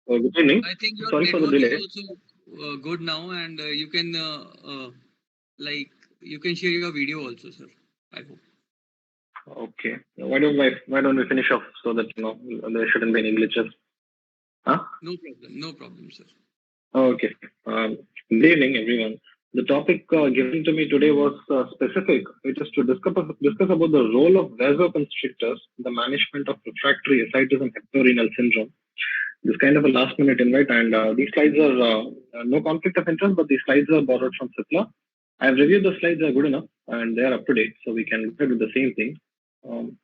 Good evening. I think your Sorry for the network is delay. also good now, and you can like you can share your video also, sir. I hope. Okay. Why don't we finish off so that there shouldn't be any glitches? Huh? No problem. No problem, sir. Okay. Good evening, everyone. The topic given to me today was specific. It is to discuss about the role of vasoconstrictors in the management of refractory ascites and hepatorenal syndrome. This kind of a last minute invite, and these slides are no conflict of interest, but these slides are borrowed from Cipla. I have reviewed the slides; are good enough, and they are up to date, so we can go ahead with the same thing. Um,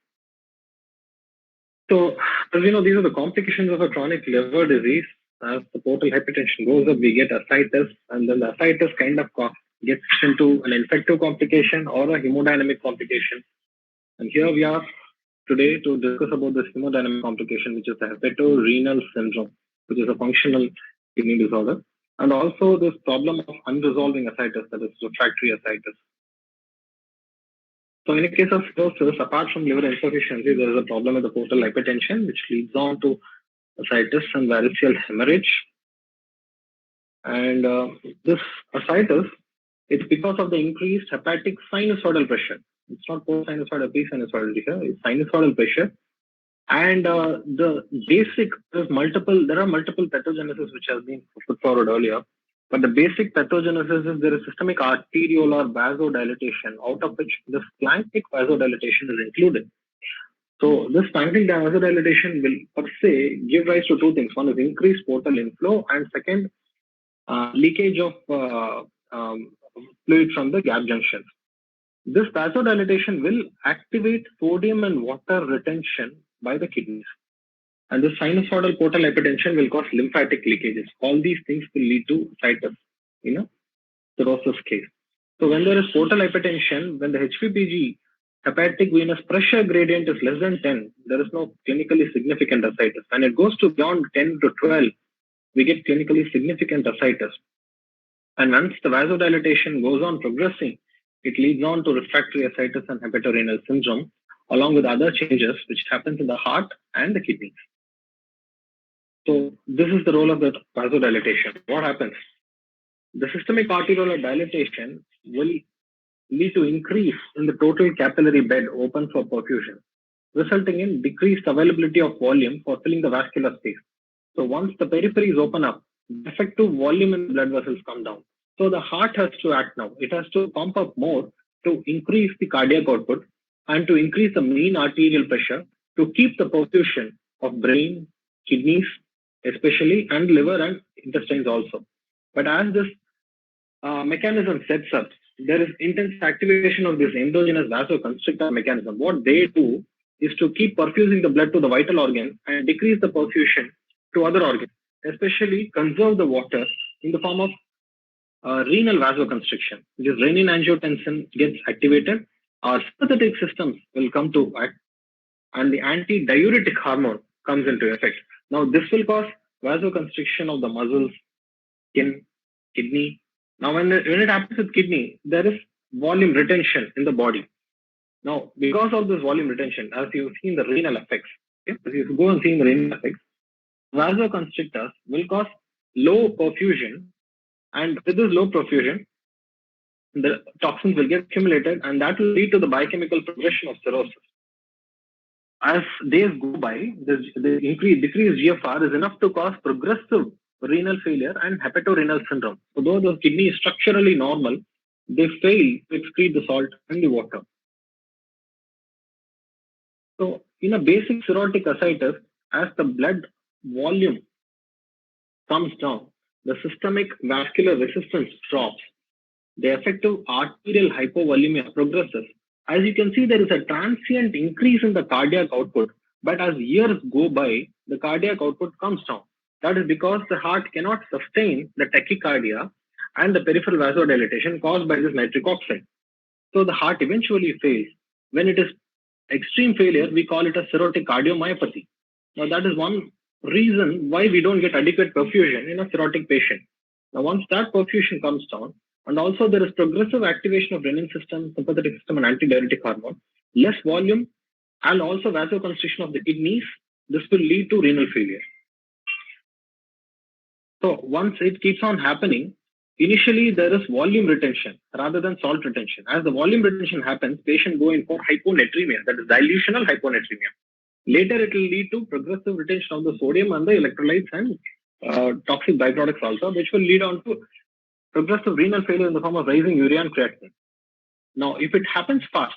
So, as you know, these are the complications of a chronic liver disease. As the portal hypertension goes up, we get ascites, and then the ascites kind of gets into an infective complication or a hemodynamic complication. And here we are today to discuss about this hemodynamic complication, which is the hepatorenal syndrome, which is a functional kidney disorder, and also this problem of unresolving ascites, that is refractory ascites. So in a case of cirrhosis, apart from liver insufficiency, there is a problem with the portal hypertension, which leads on to ascites and variceal hemorrhage. And this ascites, it's because of the increased hepatic sinusoidal pressure. It's not post-sinusoidal, pre-sinusoidal here. It's sinusoidal pressure. And the basic, there are multiple pathogenesis which has been put forward earlier. But the basic pathogenesis is there is systemic arteriolar vasodilatation, out of which the splanchnic vasodilatation is included. So this splanchnic vasodilatation will per se give rise to two things. One is increased portal inflow, and second, leakage of fluid from the gap junctions. This vasodilatation will activate sodium and water retention by the kidneys. And this sinusoidal portal hypertension will cause lymphatic leakages. All these things will lead to ascites in a cirrhosis case. So when there is portal hypertension, when the HPPG hepatic venous pressure gradient is less than 10, there is no clinically significant ascites. When it goes to beyond 10 to 12, we get clinically significant ascites. And once the vasodilatation goes on progressing, it leads on to refractory ascites and hepatorenal syndrome, along with other changes which happens in the heart and the kidneys. So this is the role of the vasodilatation. What happens? The systemic arteriolar dilatation will lead to increase in the total capillary bed open for perfusion, resulting in decreased availability of volume for filling the vascular space. So once the peripheries open up, the effective volume in the blood vessels come down. So the heart has to act now. It has to pump up more to increase the cardiac output and to increase the mean arterial pressure to keep the perfusion of brain, kidneys, especially, and liver and intestines also. But as this mechanism sets up, there is intense activation of this endogenous vasoconstrictor mechanism. What they do is to keep perfusing the blood to the vital organs and decrease the perfusion to other organs, especially conserve the water in the form of renal vasoconstriction. This renin-angiotensin gets activated, our sympathetic systems will come to act, and the anti-diuretic hormone comes into effect. Now, this will cause vasoconstriction of the muscles, skin, kidney. Now, when it happens with kidney, there is volume retention in the body. Now, because of this volume retention, as you've seen the renal effects, okay, as you go and see the renal effects, vasoconstrictors will cause low perfusion, and with this low perfusion, the toxins will get accumulated, and that will lead to the biochemical progression of cirrhosis. As days go by, the decreased GFR is enough to cause progressive renal failure and hepatorenal syndrome. So though the kidney is structurally normal, they fail to excrete the salt and the water. So in a basic cirrhotic ascites, as the blood volume comes down, the systemic vascular resistance drops. The effective arterial hypovolemia progresses. As you can see, there is a transient increase in the cardiac output, but as years go by, the cardiac output comes down. That is because the heart cannot sustain the tachycardia and the peripheral vasodilatation caused by this nitric oxide. So the heart eventually fails. When it is extreme failure, we call it a cirrhotic cardiomyopathy. Now, that is one reason why we don't get adequate perfusion in a cirrhotic patient. Now, once that perfusion comes down, and also there is progressive activation of renin system, sympathetic system, and antidiuretic hormone, less volume, and also vasoconstriction of the kidneys, this will lead to renal failure. So once it keeps on happening, initially there is volume retention rather than salt retention. As the volume retention happens, patient go in for hyponatremia, that is dilutional hyponatremia. Later, it will lead to progressive retention of the sodium and the electrolytes and toxic byproducts also, which will lead on to progressive renal failure in the form of rising urea and creatinine. Now, if it happens fast,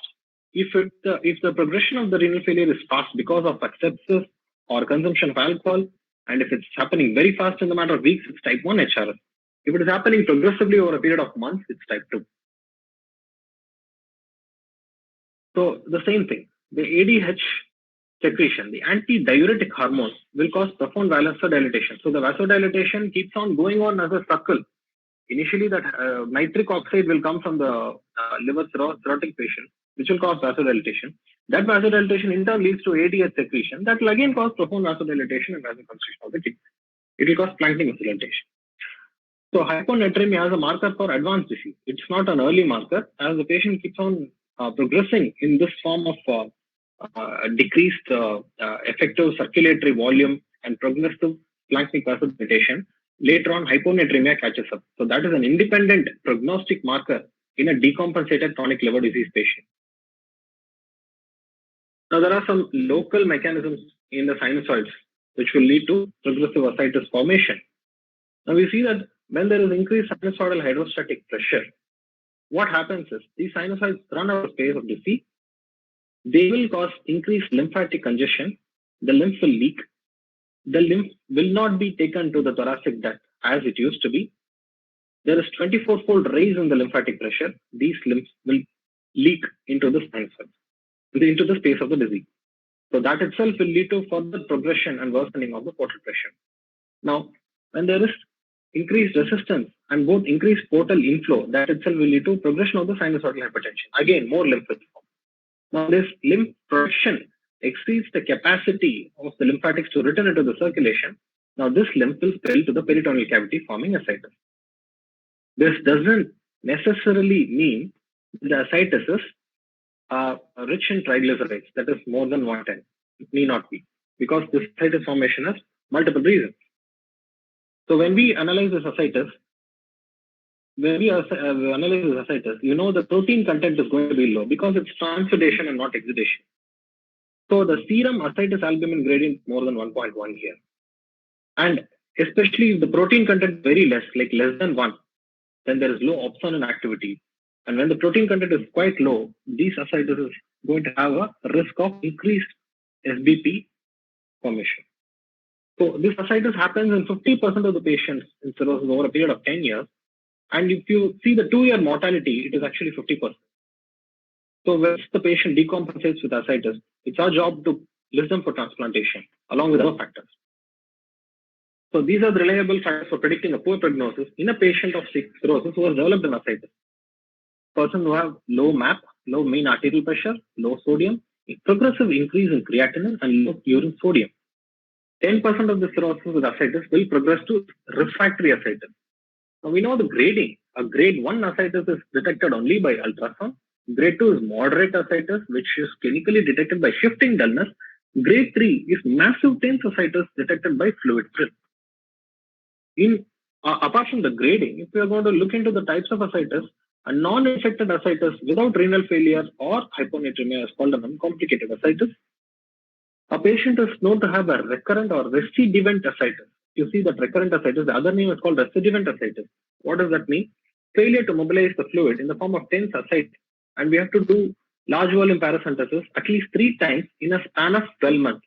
if the progression of the renal failure is fast because of sepsis or consumption of alcohol, and if it's happening very fast in the matter of weeks, it's type 1 HRS. If it is happening progressively over a period of months, it's type 2. So the same thing, the ADH secretion, the antidiuretic hormone, will cause profound vasodilatation. So the vasodilatation keeps on going on as a circle. Initially, that nitric oxide will come from the liver cirrhotic patient, which will cause vasodilatation. That vasodilatation in turn leads to ADH secretion. That will again cause profound vasodilatation and vasoconstriction of the kidney. It will cause plankton vasodilatation. So hyponatremia as a marker for advanced disease. It's not an early marker. As the patient keeps on progressing in this form of decreased effective circulatory volume and progressive plankton vasodilatation, later on hyponatremia catches up. So that is an independent prognostic marker in a decompensated chronic liver disease patient. Now there are some local mechanisms in the sinusoids which will lead to progressive ascites formation. Now we see that when there is increased sinusoidal hydrostatic pressure, what happens is these sinusoids run out of space of disease. They will cause increased lymphatic congestion. The lymph will leak. The lymph will not be taken to the thoracic duct as it used to be. There is 24-fold rise in the lymphatic pressure. These lymphs will leak into the sinusoids, into the space of the disease. So that itself will lead to further progression and worsening of the portal pressure. Now, when there is increased resistance and both increased portal inflow, that itself will lead to progression of the sinusoidal hypertension. Again, more lymph will form. Now, this lymph production exceeds the capacity of the lymphatics to return into the circulation. Now, this lymph will spill to the peritoneal cavity, forming ascites. This doesn't necessarily mean the ascites is rich in triglycerides, that is more than 110. It may not be, because this ascites formation has multiple reasons. So when we analyze this ascites, you know the protein content is going to be low because it's transudation and not exudation. So the serum ascites albumin gradient is more than 1.1 here. And especially if the protein content is very less, like less than 1, then there is low opsonin activity. And when the protein content is quite low, these ascites is going to have a risk of increased SBP formation. So this ascites happens in 50% of the patients in cirrhosis over a period of 10 years. And if you see the 2-year mortality, it is actually 50%. So once the patient decompensates with ascites, it's our job to list them for transplantation, along with other factors. So these are the reliable factors for predicting a poor prognosis in a patient of cirrhosis who has developed an ascites. Person who have low MAP, low mean arterial pressure, low sodium, progressive increase in creatinine, and low urine sodium. 10% of the cirrhosis with ascites will progress to refractory ascites. Now we know the grading. A grade 1 ascites is detected only by ultrasound. Grade 2 is moderate ascites, which is clinically detected by shifting dullness. Grade 3 is massive tense ascites detected by fluid drill. Apart from the grading, if we are going to look into the types of ascites, a non-infected ascites without renal failure or hyponatremia is called an uncomplicated ascites. A patient is known to have a recurrent or recidivant ascites. You see that recurrent ascites, the other name is called recidivant ascites. What does that mean? Failure to mobilize the fluid in the form of tense ascites, and we have to do large volume paracentesis at least 3 times in a span of 12 months,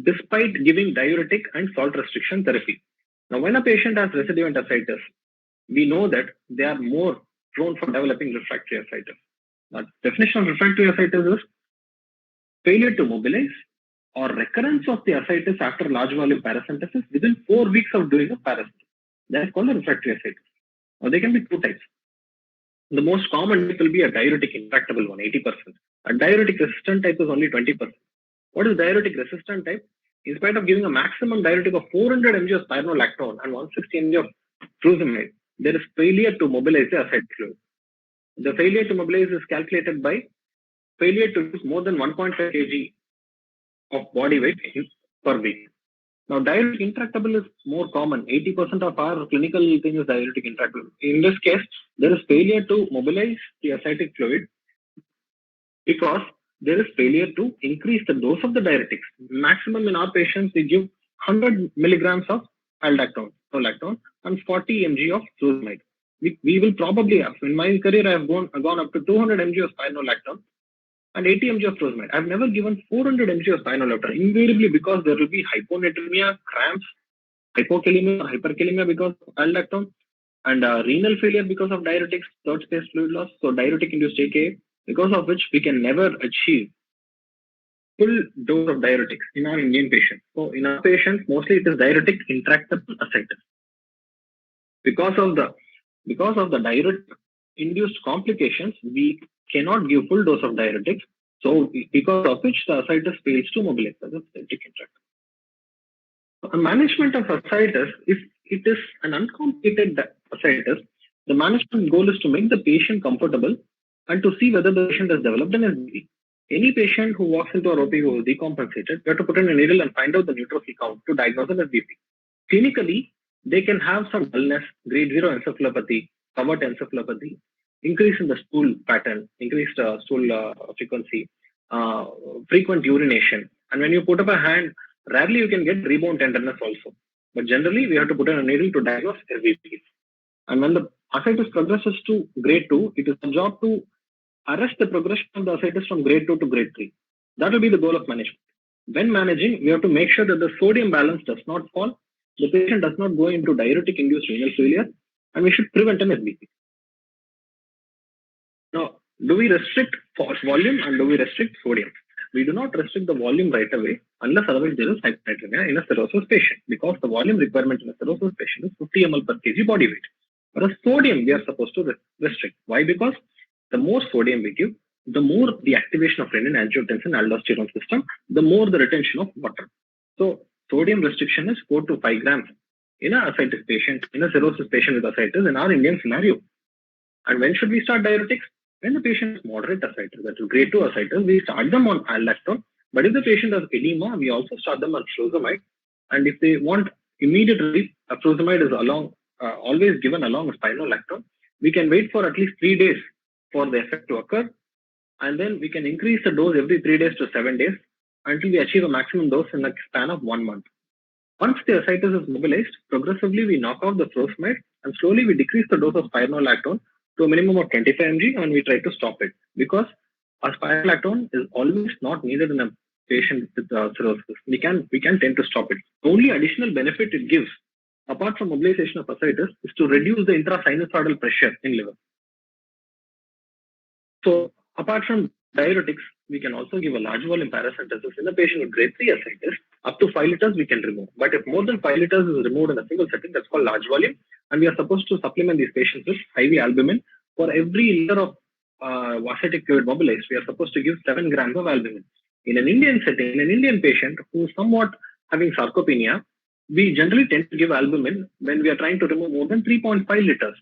despite giving diuretic and salt restriction therapy. Now, when a patient has recidivant ascites, we know that they are more prone for developing refractory ascites. Now, definition of refractory ascites is failure to mobilize or recurrence of the ascites after large volume paracentesis within 4 weeks of doing a paracentesis. That is called a refractory ascites. Now, they can be 2 types. The most common type will be a diuretic intractable one, 80%. A diuretic resistant type is only 20%. What is diuretic resistant type? In spite of giving a maximum diuretic of 400 mg of spironolactone and 160 mg of furosemide, there is failure to mobilize the ascites fluid. The failure to mobilize is calculated by failure to use more than 1.5 kg of body weight per week. Now, diuretic intractable is more common. 80% of our clinical thing is diuretic intractable. In this case, there is failure to mobilize the ascitic fluid because there is failure to increase the dose of the diuretics. Maximum in our patients, we give 100 milligrams of aldactone, prolactone, and 40 mg of furosemide. We will probably have, in my career, I have gone up to 200 mg of spironolactone and 80 mg of furosemide. I've never given 400 mg of spironolactone, invariably because there will be hyponatremia, cramps, hypokalemia or hyperkalemia because of aldactone, and renal failure because of diuretics, third stage fluid loss, so diuretic induced AKA, because of which we can never achieve full dose of diuretics in our Indian patients. So in our patients, mostly it is diuretic intractable ascites. Because of the diuretic induced complications, we cannot give full dose of diuretics. So because of which the ascites fails to mobilize the diuretic intractable. A management of ascites, if it is an uncomplicated ascites, the management goal is to make the patient comfortable and to see whether the patient has developed an SBP. Any patient who walks into our OP who is decompensated, we have to put in a needle and find out the neutrophil count to diagnose an SBP. Clinically, they can have some dullness, grade 0 encephalopathy, covert encephalopathy, increase in the stool pattern, increased stool frequency, frequent urination. And when you put up a hand, rarely you can get rebound tenderness also. But generally, we have to put in a needle to diagnose SBP. And when the ascites progresses to grade 2, it is a job to arrest the progression of the ascites from grade 2 to grade 3. That will be the goal of management. When managing, we have to make sure that the sodium balance does not fall, the patient does not go into diuretic-induced renal failure, and we should prevent an SBP. Now, do we restrict volume and do we restrict sodium? We do not restrict the volume right away unless otherwise there is hyponatremia in a cirrhosis patient, because the volume requirement in a cirrhosis patient is 50 ml per kg body weight. Whereas sodium, we are supposed to restrict. Why? Because the more sodium we give, the more the activation of renin-angiotensin-aldosterone system, the more the retention of water. So sodium restriction is 4 to 5 grams in a ascites patient, in a cirrhosis patient with ascites in our Indian scenario. And when should we start diuretics? When the patient is moderate ascites, that is grade 2 ascites, we start them on aldactone. But if the patient has edema, we also start them on furosemide. And if they want immediate relief, furosemide is always given along with spironolactone. We can wait for at least 3 days for the effect to occur, and then we can increase the dose every 3 days to 7 days until we achieve a maximum dose in the span of 1 month. Once the ascites is mobilized, progressively we knock off the furosemide and slowly we decrease the dose of spironolactone to a minimum of 25 mg, and we try to stop it, because a spironolactone is always not needed in a patient with cirrhosis. We can tend to stop it. The only additional benefit it gives, apart from mobilization of ascites, is to reduce the intrasinusoidal pressure in liver. So apart from diuretics, we can also give a large volume paracentesis in a patient with grade 3 ascites. Up to 5 liters we can remove. But if more than 5 liters is removed in a single setting, that's called large volume. And we are supposed to supplement these patients with IV albumin. For every liter of ascitic fluid mobilized, we are supposed to give 7 grams of albumin. In an Indian setting, in an Indian patient who is somewhat having sarcopenia, we generally tend to give albumin when we are trying to remove more than 3.5 liters.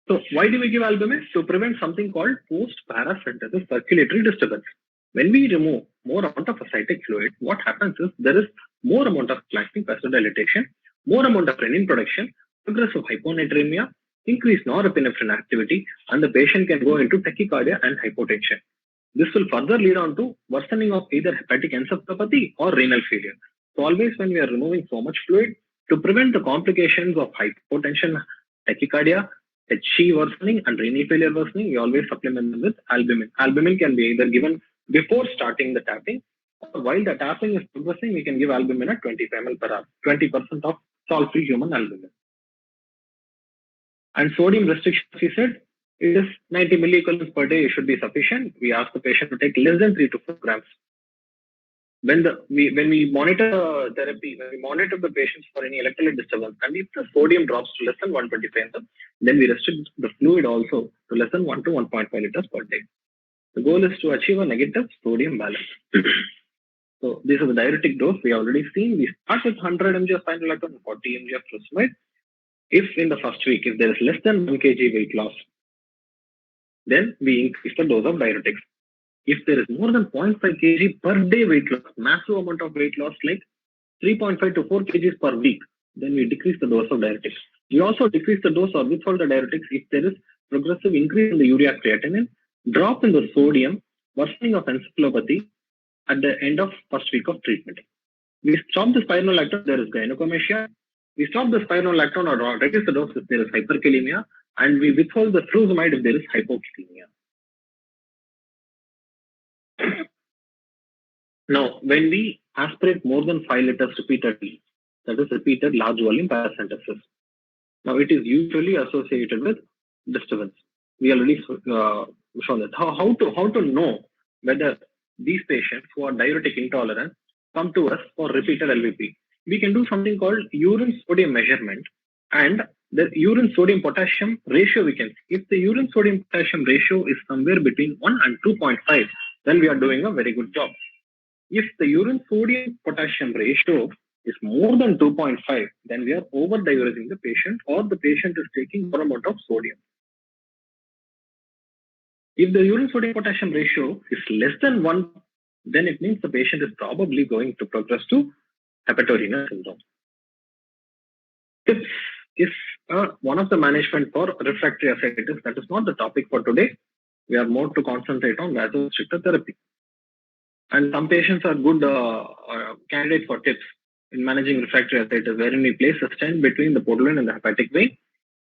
So why do we give albumin? To prevent something called post-paracentesis circulatory disturbance. When we remove more amount of ascitic fluid, what happens is there is more amount of lactic vasodilatation, more amount of renin production, progressive hyponatremia, increased norepinephrine activity, and the patient can go into tachycardia and hypotension. This will further lead on to worsening of either hepatic encephalopathy or renal failure. So always when we are removing so much fluid, to prevent the complications of hypotension, tachycardia, HC worsening and renal failure worsening, we always supplement them with albumin. Albumin can be either given before starting the tapping, or while the tapping is progressing, we can give albumin at 25 ml per hour, 20% of salt-free human albumin. And sodium restriction, as we said, it is 90 milliequivalents per day should be sufficient. We ask the patient to take less than 3 to 4 grams. When we monitor therapy, when we monitor the patients for any electrolyte disturbance, and if the sodium drops to less than 125 ml, then we restrict the fluid also to less than 1 to 1.5 liters per day. The goal is to achieve a negative sodium balance. So these are the diuretic dose we already seen. We start with 100 mg of spironolactone and 40 mg of furosemide. If in the first week, if there is less than 1 kg weight loss, then we increase the dose of diuretics. If there is more than 0.5 kg per day weight loss, massive amount of weight loss like 3.5 to 4 kgs per week, then we decrease the dose of diuretics. We also decrease the dose or withhold the diuretics if there is progressive increase in the urea creatinine, drop in the sodium, worsening of encephalopathy at the end of first week of treatment. We stop the spironolactone, there is gynecomastia. We stop the spironolactone or reduce the dose if there is hyperkalemia, and we withhold the furosemide if there is hypokalemia. Now, when we aspirate more than 5 liters repeatedly, that is repeated large volume paracentesis. Now, it is usually associated with disturbance. We already shown that. How to know whether these patients who are diuretic intolerant come to us for repeated LVP? We can do something called urine sodium measurement, and the urine sodium potassium ratio we can see. If the urine sodium potassium ratio is somewhere between 1 and 2.5, then we are doing a very good job. If the urine sodium potassium ratio is more than 2.5, then we are over diuresing the patient, or the patient is taking more amount of sodium. If the urine sodium potassium ratio is less than 1, then it means the patient is probably going to progress to hepatorenal syndrome. TIPS is one of the management for refractory ascites. That is not the topic for today. We are more to concentrate on vasoconstrictor therapy. And some patients are good candidates for TIPS in managing refractory ascites, wherein we place a stent between the portal vein and the hepatic vein.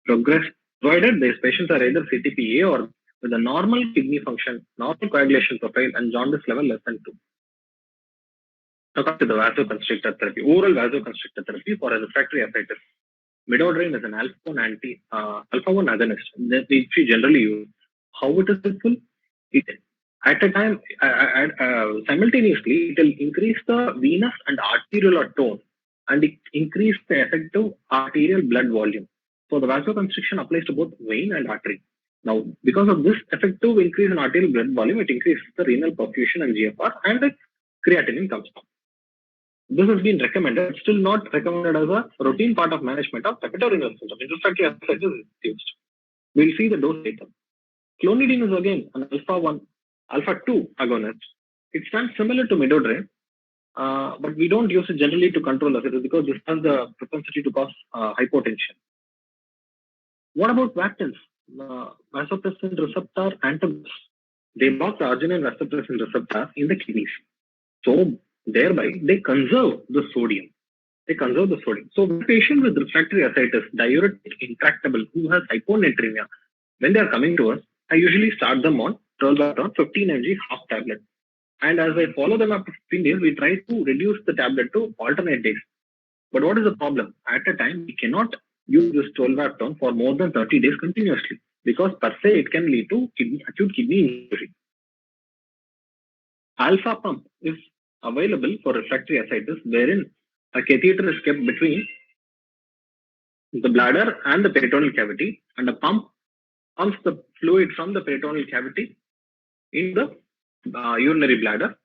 Provided these patients are either CTPA or with a normal kidney function, normal coagulation profile, and jaundice level less than 2. Now come to the vasoconstrictor therapy, oral vasoconstrictor therapy for a refractory ascites. Midodrine is an alpha-1 agonist that we generally use. How it is helpful? At a time, simultaneously, it will increase the venous and arterial tone, and it increase the effective arterial blood volume. So the vasoconstriction applies to both vein and artery. Now, because of this effective increase in arterial blood volume, it increases the renal perfusion and GFR, and the creatinine comes down. This has been recommended, still not recommended as a routine part of management of hepatorenal syndrome. In refractory ascites is used. We'll see the dose later. Clonidine is again an alpha-2 agonist. It stands similar to midodrine, but we don't use it generally to control acidity because this has the propensity to cause hypotension. What about Vactins? Vasopressin receptor antagonists. They block the arginine vasopressin receptor in the kidneys. So thereby they conserve the sodium. So the patient with refractory ascites, diuretic intractable, who has hyponatremia, when they are coming to us, I usually start them on 12-15 mg half tablet. And as I follow them after 15 days, we try to reduce the tablet to alternate days. But what is the problem? At a time, we cannot use this 12-valtone for more than 30 days continuously, because per se it can lead to acute kidney injury. Alpha pump is available for refractory ascites, wherein a catheter is kept between the bladder and the peritoneal cavity, and a pump pumps the fluid from the peritoneal cavity in the urinary bladder.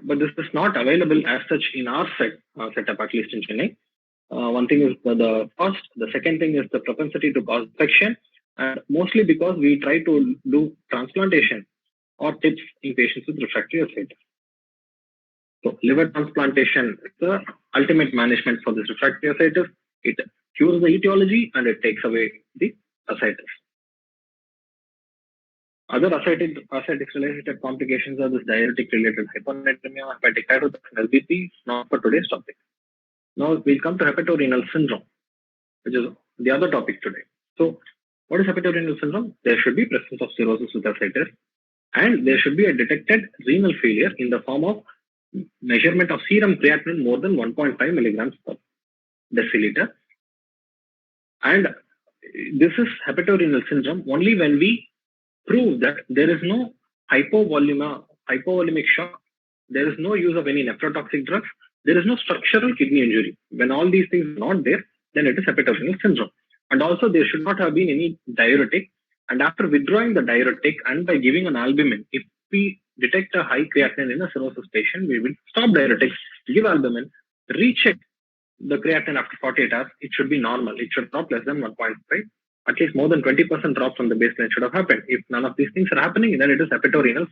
But this is not available as such in our setup, at least in Chennai. One thing is the first. The second thing is the propensity to cause infection, and mostly because we try to do transplantation or TIPS in patients with refractory ascites. So liver transplantation is the ultimate management for this refractory ascites. It cures the etiology and it takes away the ascites. Other ascites-related complications are this diuretic-related hyponatremia, hepatic hydrocephalus, LVP, not for today's topic. Now we'll come to hepatorenal syndrome, which is the other topic today. So what is hepatorenal syndrome? There should be presence of cirrhosis with ascites, and there should be a detected renal failure in the form of measurement of serum creatinine more than 1.5 milligrams per deciliter. And this is hepatorenal syndrome only when we prove that there is no hypovolemic shock, there is no use of any nephrotoxic drugs, there is no structural kidney injury. When all these things are not there, then it is hepatorenal syndrome. And also there should not have been any diuretic. And after withdrawing the diuretic and by giving an albumin, if we detect a high creatinine in a cirrhosis patient, we will stop diuretics, give albumin, recheck the creatinine after 48 hours. It should be normal. It should drop less than 1.5. At least more than 20% drop from the baseline should have happened. If none of these things are happening, then it is hepatorenal.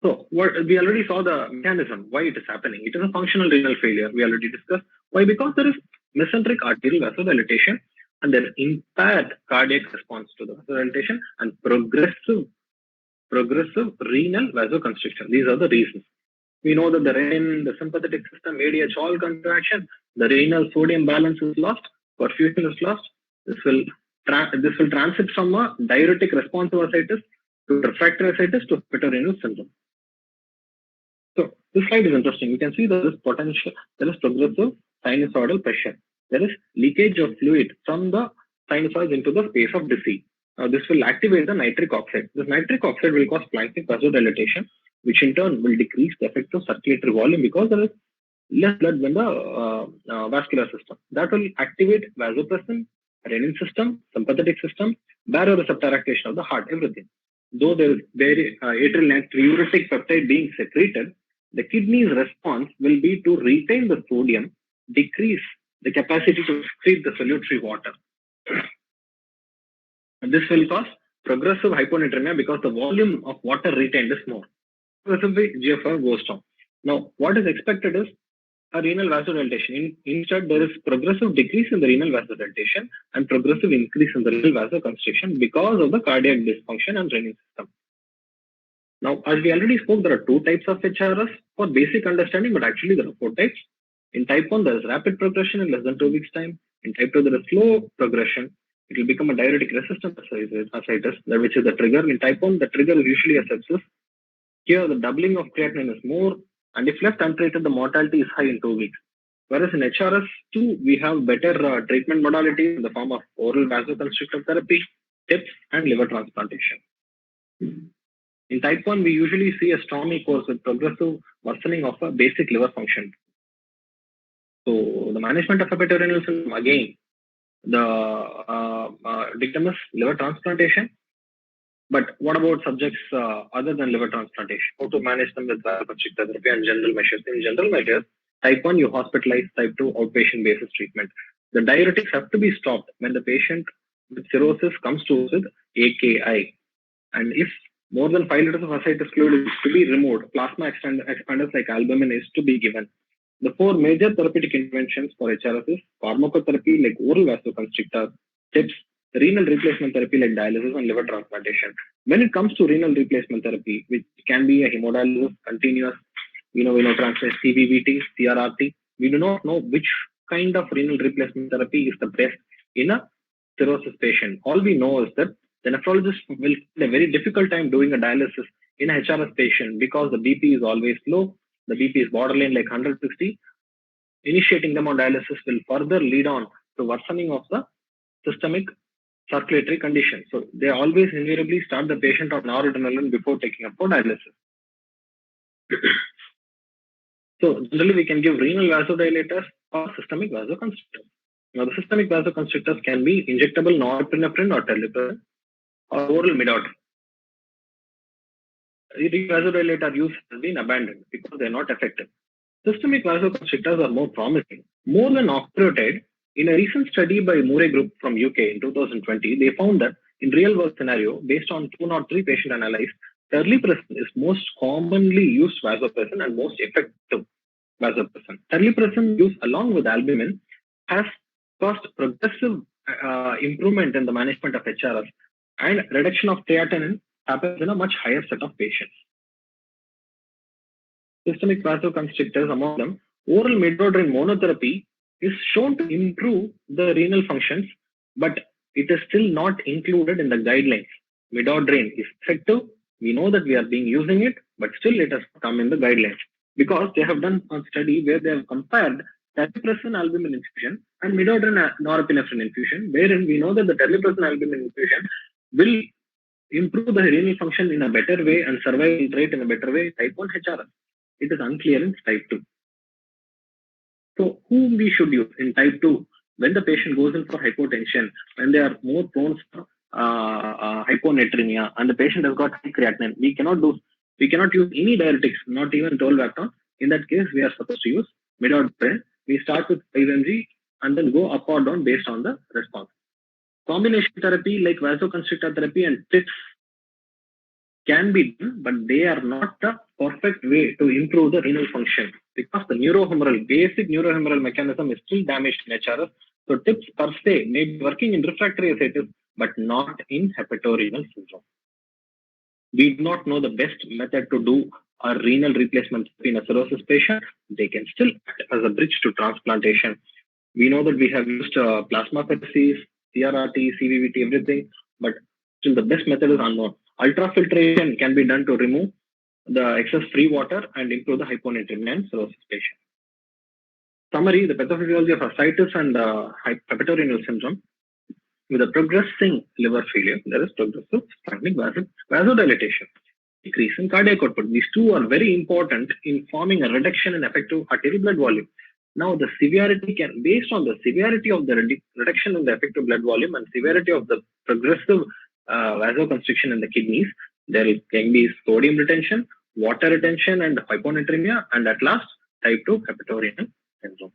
So what we already saw the mechanism why it is happening. It is a functional renal failure. We already discussed why, because there is mesenteric arterial vasodilatation and there is impaired cardiac response to the vasodilatation and progressive renal vasoconstriction. These are the reasons. We know that the renin, the sympathetic system, ADH all come into action. The renal sodium balance is lost, perfusion is lost. This will transit from a diuretic responsive ascites to refractory ascites to hepatorenal syndrome. So this slide is interesting. You can see there is potential, there is progressive sinusoidal pressure. There is leakage of fluid from the sinusoids into the space of disease. Now this will activate the nitric oxide. This nitric oxide will cause splanchnic vasodilatation, which in turn will decrease the effective circulatory volume because there is less blood in the vascular system. That will activate vasopressin, renin system, sympathetic system, baroreceptor activation of the heart, everything. Though there is very atrial natriuretic peptide being secreted, the kidney's response will be to retain the sodium, decrease the capacity to excrete the salutary water. And this will cause progressive hyponatremia because the volume of water retained is more. Progressively, GFR goes down. Now, what is expected is a renal vasodilatation. Instead, there is progressive decrease in the renal vasodilatation and progressive increase in the renal vasoconstriction because of the cardiac dysfunction and renin system. Now, as we already spoke, there are two types of HRS for basic understanding, but actually there are four types. In type 1, there is rapid progression in less than 2 weeks' time. In type 2, there is slow progression. It will become a diuretic resistant ascites, which is the trigger. In type 1, the trigger is usually a sepsis. Here, the doubling of creatinine is more, and if left untreated, the mortality is high in 2 weeks. Whereas in HRS2, we have better treatment modalities in the form of oral vasoconstrictor therapy, TIPS, and liver transplantation. In type 1, we usually see a stormy course with progressive worsening of a basic liver function. So the management of hepatorenal syndrome, again, the dictum is liver transplantation. But what about subjects other than liver transplantation? How to manage them with vasoconstrictor therapy and general measures? In general measures, type 1, you hospitalize. Type 2, outpatient basis treatment. The diuretics have to be stopped when the patient with cirrhosis comes to us with AKI. And if more than 5 liters of ascites fluid is to be removed, plasma expanders like albumin is to be given. The 4 major therapeutic interventions for HRS is pharmacotherapy like oral vasoconstrictor, TIPS, renal replacement therapy like dialysis and liver transplantation. When it comes to renal replacement therapy, which can be a hemodialysis, continuous, transplant, CVVT, CRRT, we do not know which kind of renal replacement therapy is the best in a cirrhosis patient. All we know is that the nephrologist will have a very difficult time doing a dialysis in a HRS patient because the BP is always low. The BP is borderline like 160. Initiating them on dialysis will further lead on to worsening of the systemic circulatory condition. So they always invariably start the patient on noradrenaline before taking up for dialysis. So generally we can give renal vasodilators or systemic vasoconstrictors. Now the systemic vasoconstrictors can be injectable norepinephrine or terlipressin or oral midodrine. The vasodilator use has been abandoned because they are not effective. Systemic vasoconstrictors are more promising. More than octreotide, in a recent study by Murray Group from UK in 2020, they found that in real-world scenario, based on 203 patient analyses, terlipressin is most commonly used vasopressin and most effective vasopressin. Terlipressin used along with albumin has caused progressive improvement in the management of HRS, and reduction of creatinine happens in a much higher set of patients. Systemic vasoconstrictors, among them, oral midodrine monotherapy is shown to improve the renal functions, but it is still not included in the guidelines. Midodrine is effective. We know that we are using it, but still it has come in the guidelines because they have done a study where they have compared terlipressin albumin infusion and midodrine norepinephrine infusion, wherein we know that the terlipressin albumin infusion will improve the renal function in a better way and survival rate in a better way. Type 1 HRS. It is unclear in type 2. So whom we should use in type 2 when the patient goes in for hypotension, when they are more prone to hyponatremia and the patient has got high creatinine, we cannot use any diuretics, not even tolvaptan. In that case, we are supposed to use midodrine. We start with 5 mg and then go up or down based on the response. Combination therapy like vasoconstrictor therapy and TIPS can be done, but they are not perfect way to improve the renal function because the basic neurohumoral mechanism is still damaged in HRS. So tips per se may be working in refractory ascites, but not in hepatorenal syndrome. We do not know the best method to do a renal replacement in a cirrhosis patient. They can still act as a bridge to transplantation. We know that we have used plasmapheresis, CRRT, CVVT, everything, but still the best method is unknown. Ultrafiltration can be done to remove the excess free water and improve the hyponatremia in cirrhosis patient. Summary, the pathophysiology of ascites and hepatorenal syndrome. With a progressing liver failure, there is progressive spasmic vasodilatation, decrease in cardiac output. These two are very important in forming a reduction in effective arterial blood volume. Now, the severity can, based on the severity of the reduction in the effective blood volume and severity of the progressive vasoconstriction in the kidneys, there can be sodium retention, water retention, and hyponatremia, and at last, type 2 hepatorenal syndrome.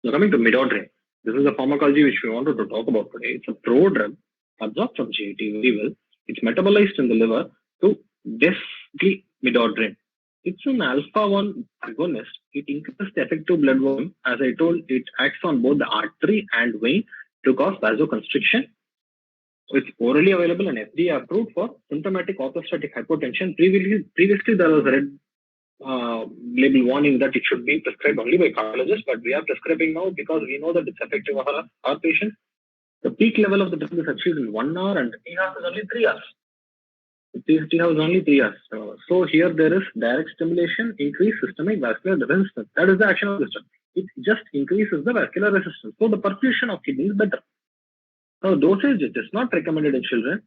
Now, coming to midodrine. This is the pharmacology which we wanted to talk about today. It's a prodrug absorbed from GIT very well. It's metabolized in the liver to basically midodrine. It's an alpha-1 agonist. It increases the effective blood volume. As I told, it acts on both the artery and vein to cause vasoconstriction. So it's orally available and FDA approved for symptomatic orthostatic hypotension. Previously there was a red label warning that it should be prescribed only by cardiologists, but we are prescribing now because we know that it's effective for our patients. The peak level of the drug is achieved in 1 hour and T-half is only 3 hours. T-half is only 3 hours. So here there is direct stimulation, increased systemic vascular resistance. That is the action of this drug. It just increases the vascular resistance. So the perfusion of kidney is better. Now dosage it is not recommended in children.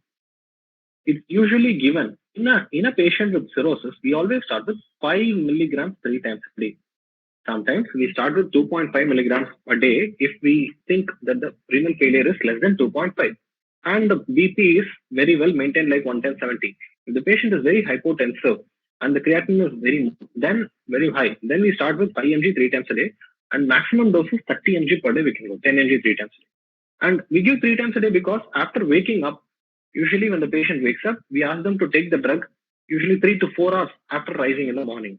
It's usually given in a patient with cirrhosis. We always start with 5 milligrams 3 times a day. Sometimes we start with 2.5 milligrams a day if we think that the renal failure is less than 2.5. And the BP is very well maintained like 110/70. If the patient is very hypotensive and the creatinine is very high, then we start with 5 mg 3 times a day, and maximum dose is 30 mg per day. We can go 10 mg 3 times a day. And we give 3 times a day because after waking up, usually when the patient wakes up, we ask them to take the drug usually 3 to 4 hours after rising in the morning.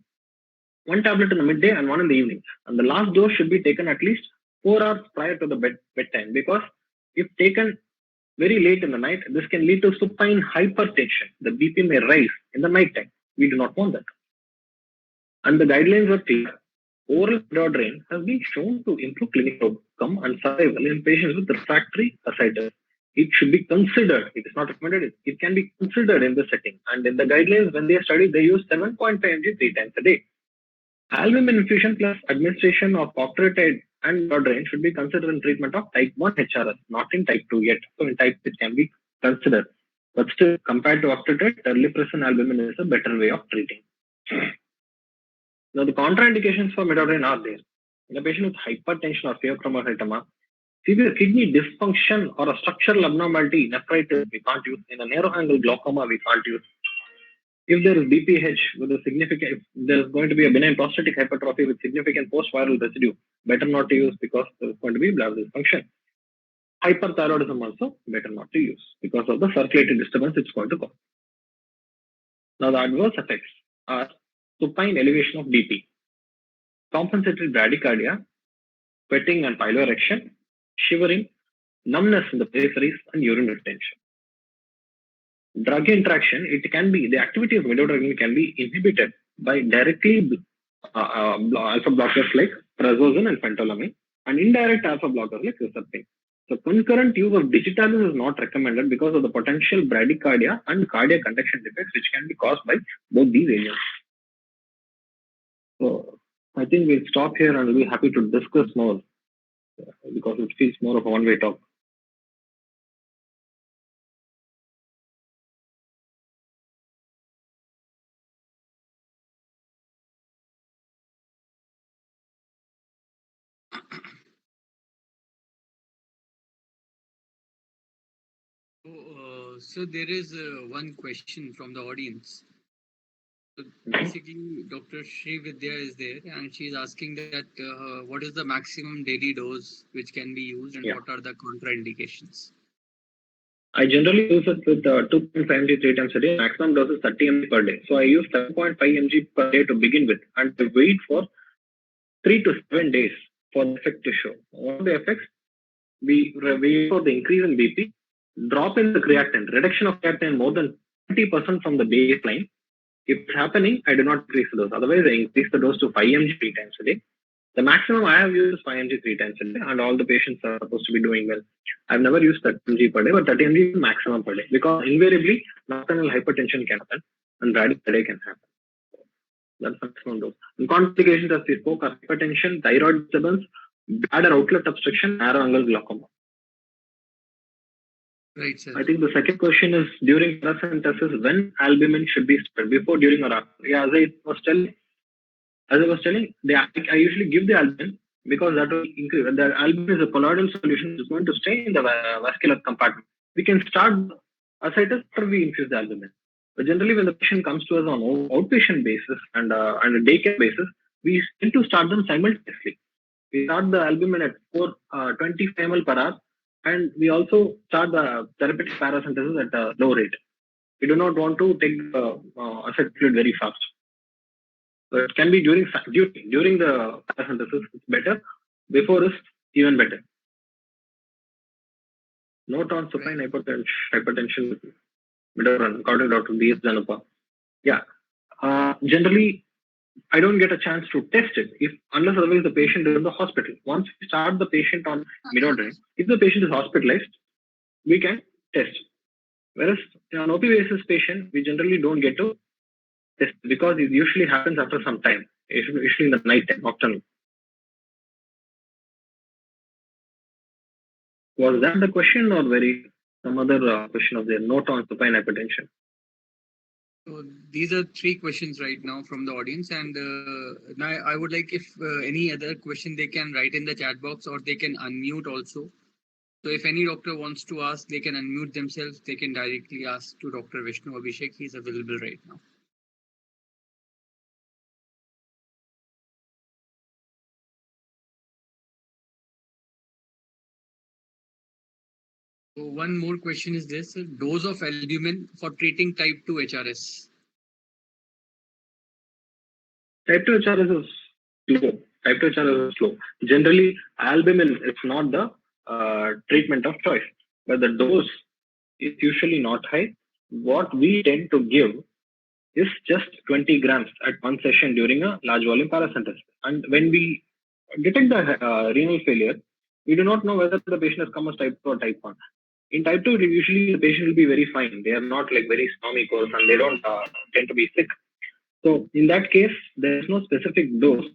1 tablet in the midday and 1 in the evening. And the last dose should be taken at least 4 hours prior to the bedtime, because if taken very late in the night, this can lead to supine hypertension. The BP may rise in the night time. We do not want that. And the guidelines are clear. Oral midodrine has been shown to improve clinical outcome and survival in patients with refractory ascites. It should be considered. It is not recommended. It can be considered in the setting. And in the guidelines, when they studied, they use 7.5 mg 3 times a day. Albumin infusion plus administration of octreotide and midodrine should be considered in treatment of type 1 HRS, not in type 2 yet. So in type 2 it can be considered. But still, compared to octreotide, terlipressin albumin is a better way of treating. Now, the contraindications for midodrine are there. In a patient with hypertension or pheochromocytoma, severe kidney dysfunction or a structural abnormality, nephritis, we can't use. In a narrow angle glaucoma, we can't use. If there is BPH with a significant, if there is going to be a benign prostatic hypertrophy with significant post-viral residue, better not to use because there is going to be bladder dysfunction. Hyperthyroidism also better not to use because of the circulating disturbance it's going to cause. Now, the adverse effects are supine elevation of BP, compensated bradycardia, sweating and piloerection, shivering, numbness in the peripheries, and urine retention. Drug interaction, the activity of midodrine can be inhibited by directly alpha blockers like prazosin and phentolamine, and indirect alpha blockers like reserpine. So concurrent use of digitalis is not recommended because of the potential bradycardia and cardiac conduction defects which can be caused by both these agents. So I think we'll stop here and we'll be happy to discuss more because it feels more of a one-way talk. So there is one question from the audience. So basically, Dr. Srividya is there, and she is asking that what is the maximum daily dose which can be used, and what are the contraindications? I generally use it with 2.5 mg 3 times a day. Maximum dose is 30 mg per day. So I use 7.5 mg per day to begin with, and I wait for 3 to 7 days for the effect to show. What are the effects? We wait for the increase in BP, drop in the creatinine, reduction of creatinine more than 20% from the baseline. If it's happening, I do not increase the dose. Otherwise, I increase the dose to 5 mg 3 times a day. The maximum I have used is 5 mg 3 times a day, and all the patients are supposed to be doing well. I've never used 30 mg per day, but 30 mg is maximum per day, because invariably nocturnal hypertension can happen and bradycardia can happen. That's maximum dose. And complications, as we spoke, are hypertension, thyroid disturbance, bladder outlet obstruction, narrow angle glaucoma. Right, sir. I think the second question is during paracentesis, when albumin should be spread, before, during, or after. Yeah, as I was telling, I usually give the albumin because that will increase. The albumin is a colloidal solution, is going to stay in the vascular compartment. We can start ascites after we infuse the albumin. But generally, when the patient comes to us on outpatient basis and a daycare basis, we tend to start them simultaneously. We start the albumin at 25 ml per hour, and we also start the therapeutic paracentesis at a low rate. We do not want to take the acid fluid very fast. So it can be during the paracentesis, it's better. Before is even better. Note on supine hypertension, according to Dr. B.S. Dhanupa. Yeah. Generally, I don't get a chance to test it unless otherwise the patient is in the hospital. Once we start the patient on midodrine, if the patient is hospitalized, we can test. Whereas on OP basis patient, we generally don't get to test because it usually happens after some time, usually in the night time, nocturnal. Was that the question, or some other question of their note on supine hypertension? So these are 3 questions right now from the audience, and now I would like, if any other question they can write in the chat box, or they can unmute also. So if any doctor wants to ask, they can unmute themselves. They can directly ask to Dr. Vishnu Abhishek. He's available right now. So one more question is this: dose of albumin for treating type 2 HRS. Type 2 HRS is slow. Type 2 HRS is slow. Generally, albumin is not the treatment of choice, but the dose is usually not high. What we tend to give is just 20 grams at one session during a large volume paracentesis. And when we detect the renal failure, we do not know whether the patient has come as type 2 or type 1. In type 2, usually the patient will be very fine. They are not like very stormy course, and they don't tend to be sick. So in that case, there is no specific dose.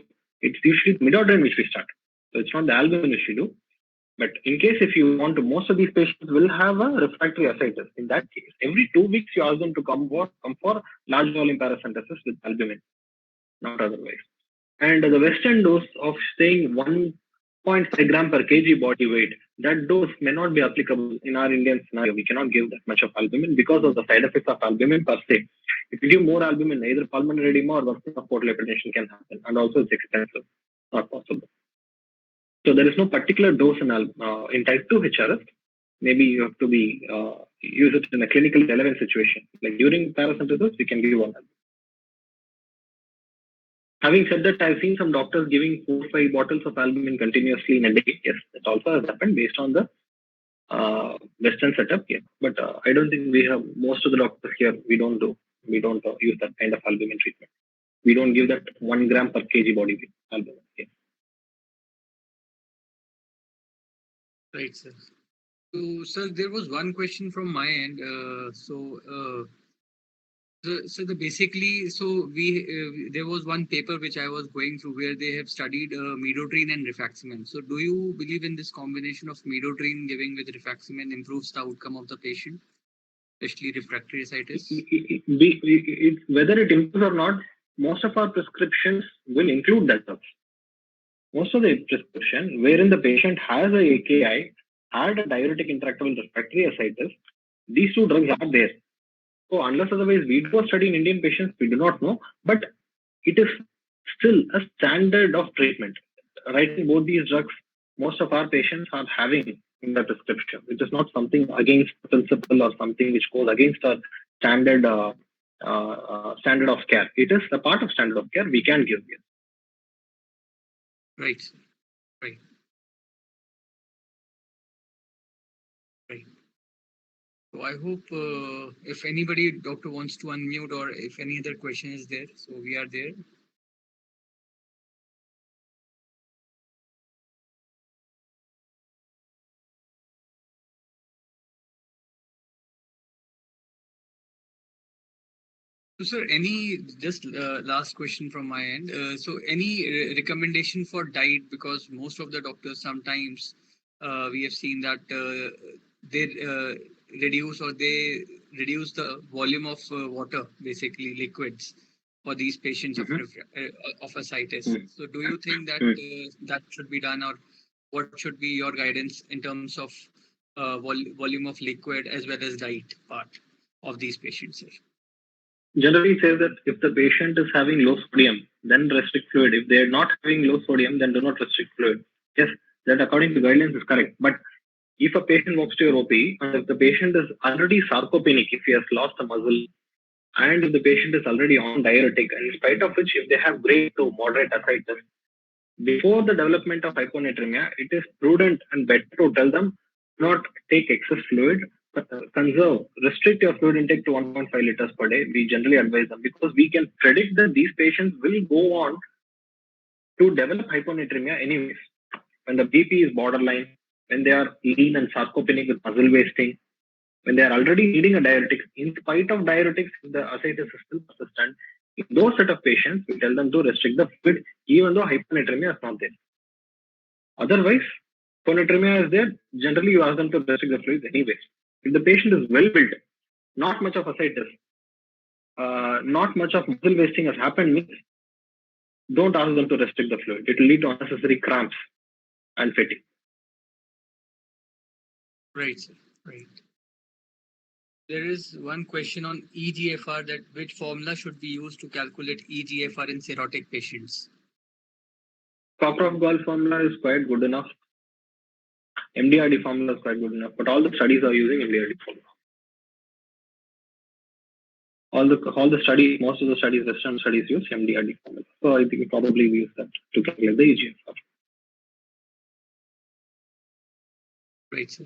It's usually midodrine which we start. So it's not the albumin which we do. But in case if you want to, most of these patients will have a refractory ascites. In that case, every 2 weeks you ask them to come for large volume paracentesis with albumin, not otherwise. And the Western dose of saying 1.5 gram per kg body weight, that dose may not be applicable in our Indian scenario. We cannot give that much of albumin because of the side effects of albumin per se. If you give more albumin, either pulmonary edema or worsening of portal hypertension can happen, and also it's expensive, not possible. So there is no particular dose in type 2 HRS. Maybe you have to use it in a clinically relevant situation. Like during paracentesis, we can give one. Having said that, I've seen some doctors giving 4 or 5 bottles of albumin continuously in a day. Yes, that also has happened based on the Western setup. Yeah, but I don't think we have, most of the doctors here, we don't use that kind of albumin treatment. We don't give that 1 gram per kg body weight albumin. Yeah. Right, sir. So, sir, there was one question from my end. Basically, there was one paper which I was going through where they have studied midodrine and rifaximin. So do you believe in this combination of midodrine giving with rifaximin improves the outcome of the patient, especially refractory ascites? Whether it improves or not, most of our prescriptions will include that stuff. Most of the prescription wherein the patient has a AKI, had a diuretic intractable refractory ascites, these 2 drugs are there. So unless otherwise we do a study in Indian patients, we do not know. But it is still a standard of treatment. Right, in both these drugs, most of our patients are having in the prescription. It is not something against principle or something which goes against our standard standard of care. It is a part of standard of care. We can give it. Right. Right. Right. So I hope if anybody, doctor, wants to unmute, or if any other question is there, so we are there. So, sir, any just last question from my end. So, any recommendation for diet? Because most of the doctors sometimes we have seen that they reduce or they reduce the volume of water, basically liquids, for these patients of ascites. So, do you think that that should be done, or what should be your guidance in terms of volume of liquid as well as diet part of these patients, sir? Generally says that if the patient is having low sodium, then restrict fluid. If they are not having low sodium, then do not restrict fluid. Yes, that according to guidelines is correct. But if a patient walks to your OP and if the patient is already sarcopenic, if he has lost a muscle, and if the patient is already on diuretic, and in spite of which, if they have grade to moderate ascites, before the development of hyponatremia, it is prudent and better to tell them not take excess fluid, conserve, restrict your fluid intake to 1.5 liters per day. We generally advise them because we can predict that these patients will go on to develop hyponatremia anyways. When the BP is borderline, when they are lean and sarcopenic with muscle wasting, when they are already needing a diuretic, in spite of diuretics, the ascites is still persistent. In those set of patients, we tell them to restrict the fluid, even though hyponatremia is not there. Otherwise, hyponatremia is there. Generally, you ask them to restrict the fluids anyways. If the patient is well built, not much of ascites, not much of muscle wasting has happened, means don't ask them to restrict the fluid. It will lead to unnecessary cramps and fatigue. Right, sir. Right. There is one question on EGFR, that which formula should be used to calculate EGFR in cirrhotic patients? Cockcroft-Gault formula is quite good enough. MDRD formula is quite good enough, but all the studies are using MDRD formula. All the studies, most of the studies, Western studies use MDRD formula. So I think probably we use that to calculate the EGFR. Right, sir.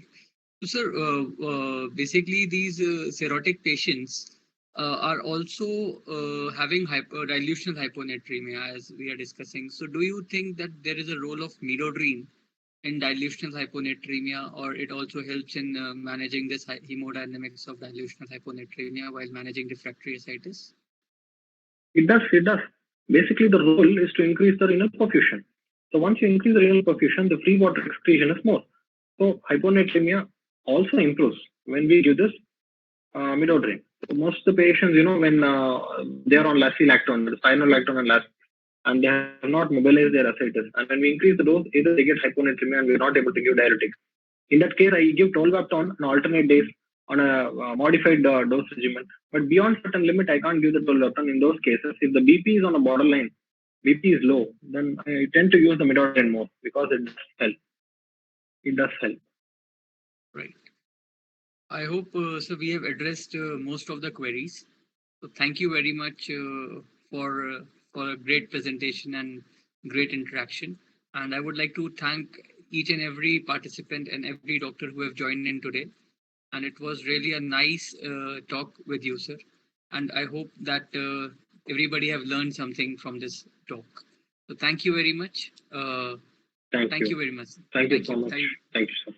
So, sir, basically these cirrhotic patients are also having dilutional hyponatremia, as we are discussing. So, do you think that there is a role of midodrine in dilutional hyponatremia, or it also helps in managing this hemodynamics of dilutional hyponatremia while managing refractory ascites? It does. Basically, the role is to increase the renal perfusion. So once you increase the renal perfusion, the free water excretion is more. So hyponatremia also improves when we give this midodrine. So most of the patients, when they are on lactone, spironolactone and lactone, and they have not mobilized their ascites, and when we increase the dose, either they get hyponatremia and we are not able to give diuretic. In that case, I give tolvaptan on alternate days on a modified dose regimen. But beyond certain limit, I can't give the tolvaptan in those cases. If the BP is on a borderline, BP is low, then I tend to use the midodrine more because it does help. It does help. Right. I hope so. We have addressed most of the queries. So thank you very much for a great presentation and great interaction. And I would like to thank each and every participant and every doctor who have joined in today. And it was really a nice talk with you, sir. And I hope that everybody have learned something from this talk. So thank you very much. Thank you very much. Thank you so much. Thank you so much.